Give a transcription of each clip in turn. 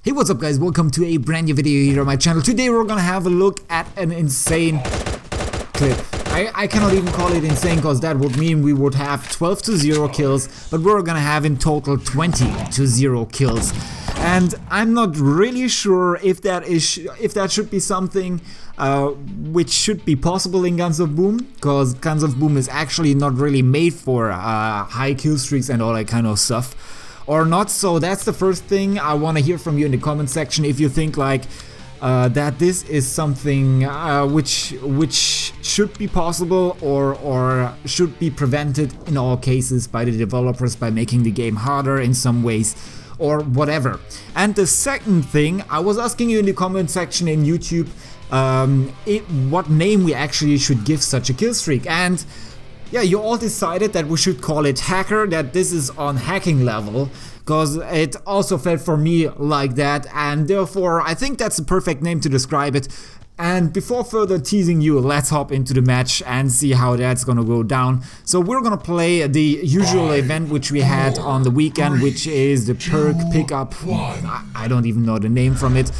Hey, what's up guys, welcome to a brand new video here on my channel. Today we're gonna have a look at an insane clip. I cannot even call it insane because that would mean we would have 12-0 kills, but we're gonna have in total 20-0 kills. And I'm not really sure if that should be something which should be possible in Guns of Boom, because Guns of Boom is actually not really made for high kill streaks and all that kind of stuff. Or not. So that's the first thing I want to hear from you in the comment section, if you think like that this is something which should be possible or should be prevented in all cases by the developers by making the game harder in some ways or whatever. And the second thing, I was asking you in the comment section in YouTube what name we actually should give such a kill streak, and yeah, you all decided that we should call it hacker, that this is on hacking level, because it also felt for me like that, and therefore I think that's the perfect name to describe it. And before further teasing you, let's hop into the match and see how that's gonna go down. So we're gonna play the usual event which we had on the weekend, which is the perk pickup. I don't even know the name from it.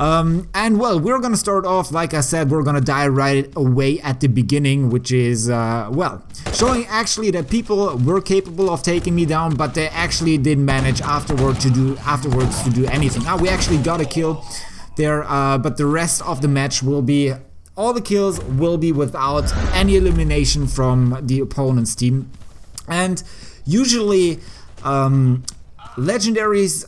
And well, we're gonna start off, like I said, we're gonna die right away at the beginning, which is, well, showing actually that people were capable of taking me down, but they actually didn't manage afterwards to do anything. Now we actually got a kill there, but the rest of the match will be, all the kills will be without any elimination from the opponent's team. And usually, legendaries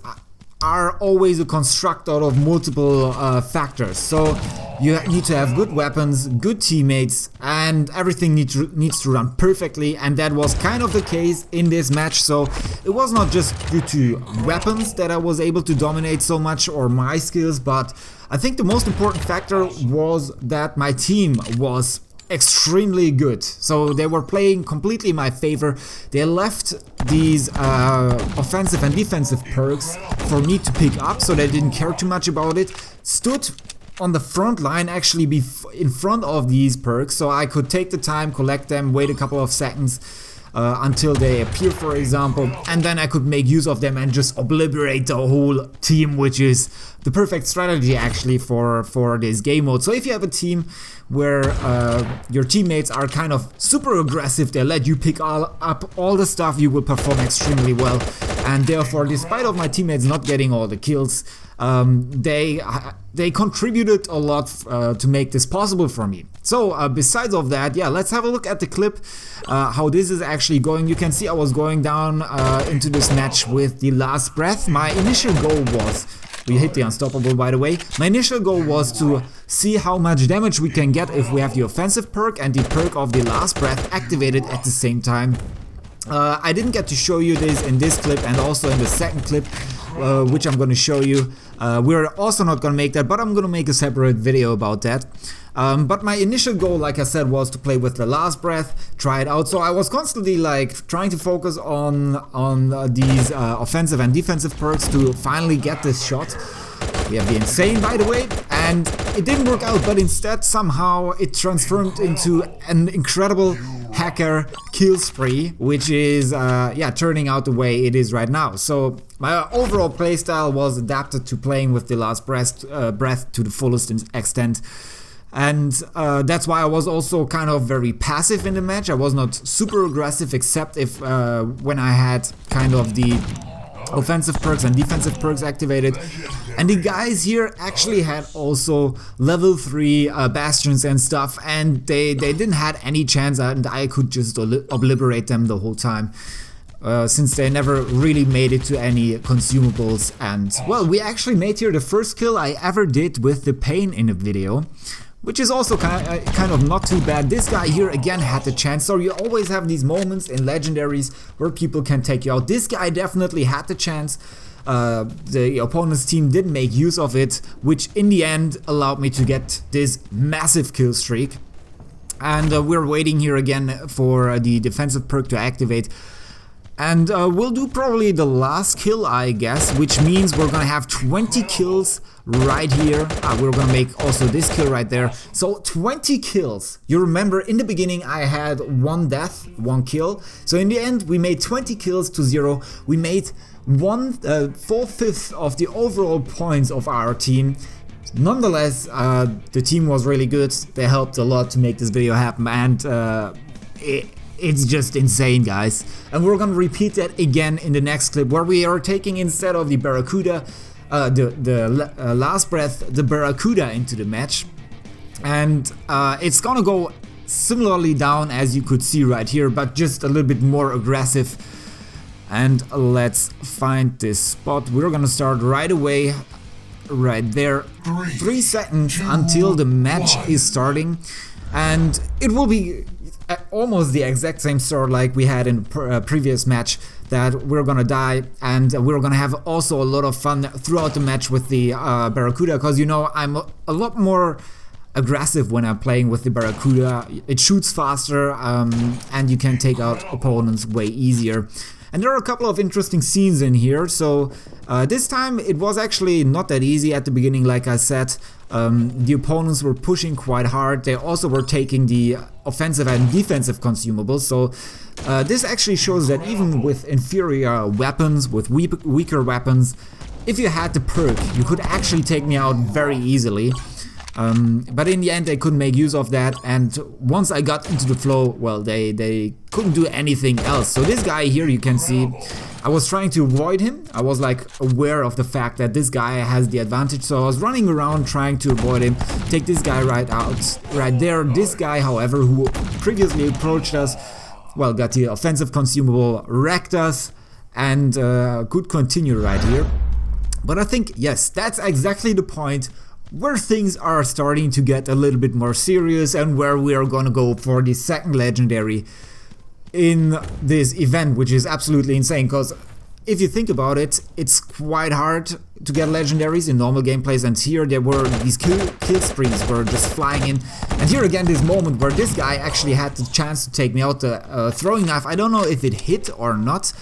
are always a construct out of multiple factors. So you need to have good weapons, good teammates, and everything needs to run perfectly, and that was kind of the case in this match. So it was not just due to weapons that I was able to dominate so much or my skills, but I think the most important factor was that my team was extremely good. So they were playing completely in my favor. They left these offensive and defensive perks for me to pick up, so they didn't care too much about it. Stood on the front line, actually be in front of these perks, so I could take the time, collect them, wait a couple of seconds until they appear, for example, and then I could make use of them and just obliterate the whole team, which is the perfect strategy actually for this game mode. So if you have a team where your teammates are kind of super aggressive, they let you pick up all the stuff, you will perform extremely well. And therefore, despite of my teammates not getting all the kills, they contributed a lot to make this possible for me. So besides of that, yeah, let's have a look at the clip, how this is actually going. You can see I was going down into this match with the last breath. My initial goal was, we hit the unstoppable by the way, my initial goal was to see how much damage we can get if we have the offensive perk and the perk of the last breath activated at the same time. I didn't get to show you this in this clip and also in the second clip, which I'm going to show you. We're also not going to make that, but I'm going to make a separate video about that. But my initial goal, like I said, was to play with the last breath, try it out. So I was constantly like trying to focus on these offensive and defensive perks to finally get this shot. We have the insane, by the way, and it didn't work out, but instead somehow it transformed into an incredible hacker kill spree, which is yeah, turning out the way it is right now. So my overall playstyle was adapted to playing with the last breath to the fullest extent. And that's why I was also kind of very passive in the match. I was not super aggressive, except if when I had kind of the offensive perks and defensive perks activated. And the guys here actually had also level 3 bastions and stuff, and they didn't have any chance, and I could just obliterate them the whole time. Since they never really made it to any consumables. And well, we actually made here the first kill I ever did with the pain in a video, which is also kind of not too bad. This guy here again had the chance, so you always have these moments in legendaries where people can take you out. This guy definitely had the chance. The opponent's team didn't make use of it, which in the end allowed me to get this massive kill streak. And we're waiting here again for the defensive perk to activate. And we'll do probably the last kill, I guess, which means we're gonna have 20 kills right here. We're gonna make also this kill right there. So 20 kills. You remember in the beginning I had 1 death, 1 kill. So in the end we made 20 kills to 0. We made 4/5 of the overall points of our team. Nonetheless, the team was really good. They helped a lot to make this video happen, and it's just insane, guys. And we're gonna repeat that again in the next clip, where we are taking, instead of the Barracuda, the last breath, the Barracuda into the match. And it's gonna go similarly down as you could see right here, but just a little bit more aggressive. And let's find this spot. We're gonna start right away, right there. 3 seconds until the match is starting, and it will be almost the exact same start like we had in the previous match, that we're gonna die, and we're gonna have also a lot of fun throughout the match with the Barracuda, because you know I'm a lot more aggressive when I'm playing with the Barracuda. It shoots faster, and you can take out opponents way easier. And there are a couple of interesting scenes in here, so this time it was actually not that easy at the beginning. Like I said, the opponents were pushing quite hard. They also were taking the offensive and defensive consumables, so this actually shows that even with inferior weapons, with weaker weapons, if you had the perk, you could actually take me out very easily. But in the end they couldn't make use of that, and once I got into the flow, well, they couldn't do anything else. So this guy here, you can see, I was trying to avoid him. I was like aware of the fact that this guy has the advantage, so I was running around trying to avoid him, take this guy right out, right there. This guy, however, who previously approached us, well, got the offensive consumable, wrecked us, and could continue right here. But I think, yes, that's exactly the point where things are starting to get a little bit more serious, and where we are gonna go for the second legendary in this event, which is absolutely insane, because if you think about it, it's quite hard to get legendaries in normal gameplays, and here there were these kill streaks were just flying in. And here again, this moment where this guy actually had the chance to take me out. The throwing knife, I don't know if it hit or not,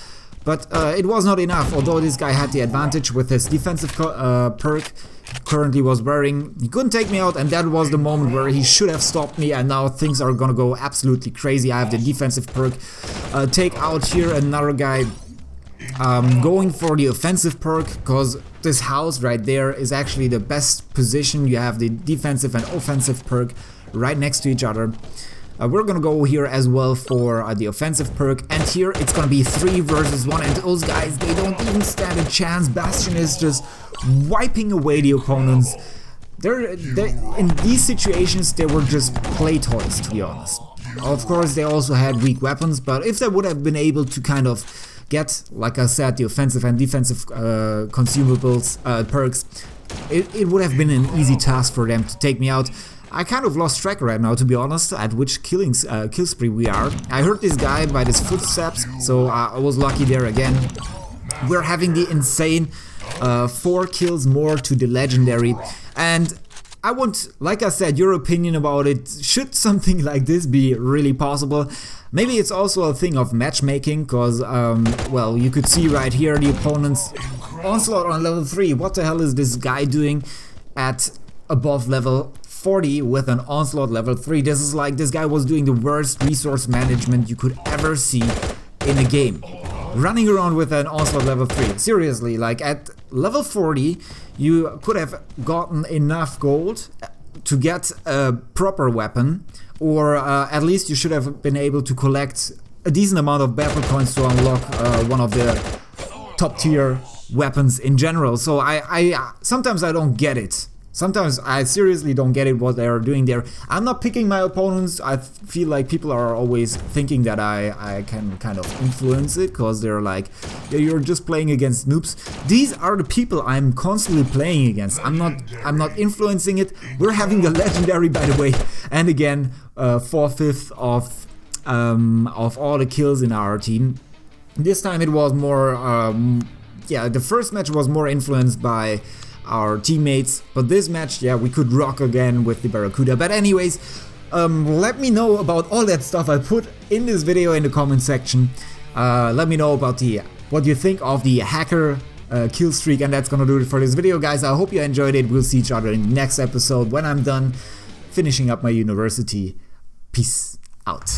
but it was not enough. Although this guy had the advantage with his defensive perk currently was wearing, he couldn't take me out, and that was the moment where he should have stopped me, and now things are gonna go absolutely crazy. I have the defensive perk, take out here another guy, going for the offensive perk, because this house right there is actually the best position. You have the defensive and offensive perk right next to each other. We're gonna go here as well for the offensive perk, and here it's gonna be 3 versus 1, and those guys, they don't even stand a chance. Bastion is just wiping away the opponents. In these situations, they were just play toys, to be honest. Of course, they also had weak weapons, but if they would have been able to kind of get, like I said, the offensive and defensive consumables, perks, it would have been an easy task for them to take me out. I kind of lost track right now, to be honest, at which kill spree we are. I heard this guy by his footsteps, so I was lucky there again. We're having the insane 4 kills more to the legendary, and I want, like I said, your opinion about it. Should something like this be really possible? Maybe it's also a thing of matchmaking, because, well, you could see right here the opponent's onslaught on level 3. What the hell is this guy doing at above level 40 with an onslaught level 3? This is like, this guy was doing the worst resource management you could ever see in a game. Running around with an onslaught level 3. Seriously, like at level 40 you could have gotten enough gold to get a proper weapon, or at least you should have been able to collect a decent amount of battle coins to unlock one of the top tier weapons in general. So I sometimes I don't get it. Sometimes I seriously don't get it what they are doing there. I'm not picking my opponents. I feel like people are always thinking that I can kind of influence it, because they're like, yeah, you're just playing against noobs. These are the people I'm constantly playing against. I'm not influencing it. We're having the legendary, by the way, and again 4/5 of all the kills in our team. This time it was more, yeah, the first match was more influenced by our teammates, but this match, yeah, we could rock again with the Barracuda. But anyways, let me know about all that stuff I put in this video in the comment section. Let me know about what you think of the hacker kill streak, and that's gonna do it for this video, guys. I hope you enjoyed it. We'll see each other in the next episode when I'm done finishing up my university. Peace out.